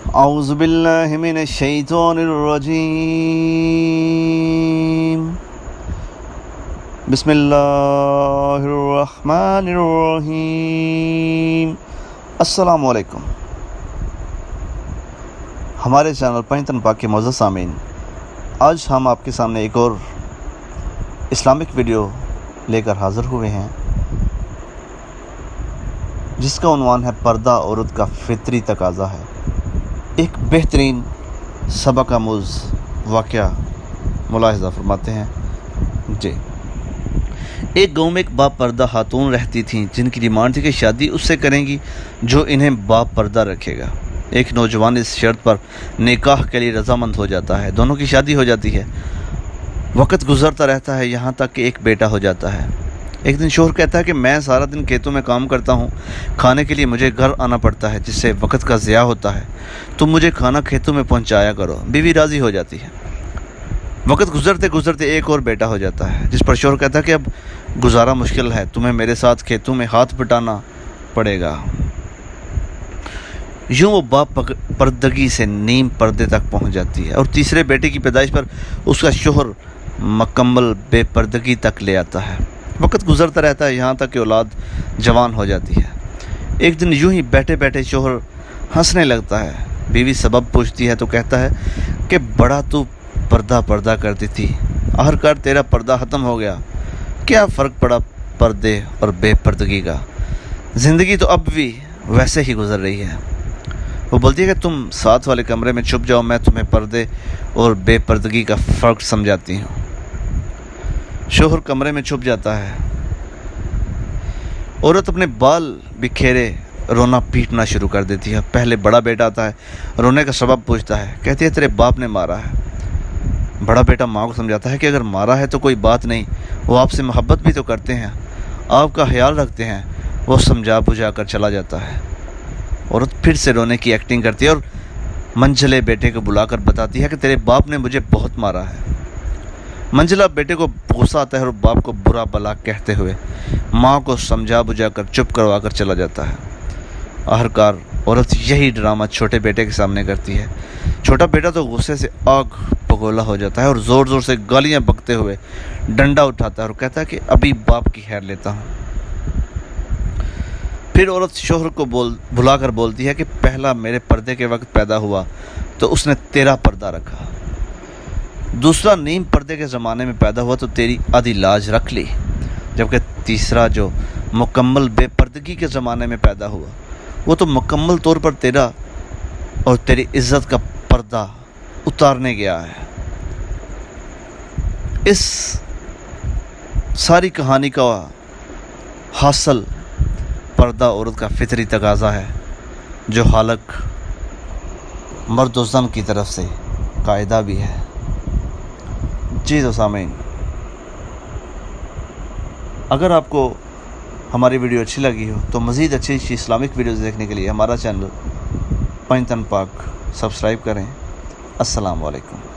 اعوذ باللہ من الشیطان الرجیم بسم اللہ الرحمن الرحیم۔ السلام علیکم۔ ہمارے چینل پنجتن پاک کے معزز سامعین، آج ہم آپ کے سامنے ایک اور اسلامک ویڈیو لے کر حاضر ہوئے ہیں، جس کا عنوان ہے پردہ عورت کا فطری تقاضا ہے۔ ایک بہترین سبق آموز واقعہ ملاحظہ فرماتے ہیں۔ ایک گاؤں میں ایک با پردہ خاتون رہتی تھیں، جن کی ڈیمانڈ تھی کہ شادی اس سے کریں گی جو انہیں با پردہ رکھے گا۔ ایک نوجوان اس شرط پر نکاح کے لیے رضامند ہو جاتا ہے، دونوں کی شادی ہو جاتی ہے۔ وقت گزرتا رہتا ہے، یہاں تک کہ ایک بیٹا ہو جاتا ہے۔ ایک دن شوہر کہتا ہے کہ میں سارا دن کھیتوں میں کام کرتا ہوں، کھانے کے لیے مجھے گھر آنا پڑتا ہے، جس سے وقت کا ضیاع ہوتا ہے، تم مجھے کھانا کھیتوں میں پہنچایا کرو۔ بیوی راضی ہو جاتی ہے۔ وقت گزرتے گزرتے ایک اور بیٹا ہو جاتا ہے، جس پر شوہر کہتا ہے کہ اب گزارا مشکل ہے، تمہیں میرے ساتھ کھیتوں میں ہاتھ بٹانا پڑے گا۔ یوں وہ با پردگی سے نیم پردے تک پہنچ جاتی ہے، اور تیسرے بیٹے کی پیدائش پر اس کا شوہر مکمل بے پردگی تک لے آتا ہے۔ وقت گزرتا رہتا ہے، یہاں تک کہ اولاد جوان ہو جاتی ہے۔ ایک دن یوں ہی بیٹھے بیٹھے شوہر ہنسنے لگتا ہے۔ بیوی سبب پوچھتی ہے تو کہتا ہے کہ بڑا تو پردہ کرتی تھی، آخرکار تیرا پردہ ختم ہو گیا، کیا فرق پڑا پردے اور بے پردگی کا؟ زندگی تو اب بھی ویسے ہی گزر رہی ہے۔ وہ بولتی ہے کہ تم ساتھ والے کمرے میں چھپ جاؤ، میں تمہیں پردے اور بے پردگی کا فرق سمجھاتی ہوں۔ شوہر کمرے میں چھپ جاتا ہے۔ عورت اپنے بال بکھیرے رونا پیٹنا شروع کر دیتی ہے۔ پہلے بڑا بیٹا آتا ہے، رونے کا سبب پوچھتا ہے، کہتی ہے تیرے باپ نے مارا ہے۔ بڑا بیٹا ماں کو سمجھاتا ہے کہ اگر مارا ہے تو کوئی بات نہیں، وہ آپ سے محبت بھی تو کرتے ہیں، آپ کا خیال رکھتے ہیں۔ وہ سمجھا بجھا کر چلا جاتا ہے۔ عورت پھر سے رونے کی ایکٹنگ کرتی ہے اور منجلے بیٹے کو بلا کر بتاتی ہے کہ تیرے باپ نے مجھے بہت مارا ہے۔ منجلا بیٹے کو غصہ آتا ہے اور باپ کو برا بلا کہتے ہوئے ماں کو سمجھا بجھا کر چپ کروا کر چلا جاتا ہے۔ آخرکار عورت یہی ڈرامہ چھوٹے بیٹے کے سامنے کرتی ہے۔ چھوٹا بیٹا تو غصے سے آگ بگولا ہو جاتا ہے اور زور زور سے گالیاں بکتے ہوئے ڈنڈا اٹھاتا ہے اور کہتا ہے کہ ابھی باپ کی خیر لیتا ہوں۔ پھر عورت شوہر کو بلا کر بولتی ہے کہ پہلا میرے پردے کے وقت پیدا ہوا تو اس نے تیرا پردہ رکھا، دوسرا نیم پردے کے زمانے میں پیدا ہوا تو تیری آدھی لاج رکھ لی، جبکہ تیسرا جو مکمل بے پردگی کے زمانے میں پیدا ہوا وہ تو مکمل طور پر تیرا اور تیری عزت کا پردہ اتارنے گیا ہے۔ اس ساری کہانی کا حاصل پردہ عورت کا فطری تقاضا ہے، جو خالق مرد و زن کی طرف سے قاعدہ بھی ہے۔ جی تو سامعین، اگر آپ کو ہماری ویڈیو اچھی لگی ہو تو مزید اچھی اسلامک ویڈیوز دیکھنے کے لیے ہمارا چینل پنجتن پاک سبسکرائب کریں۔ السلام علیکم۔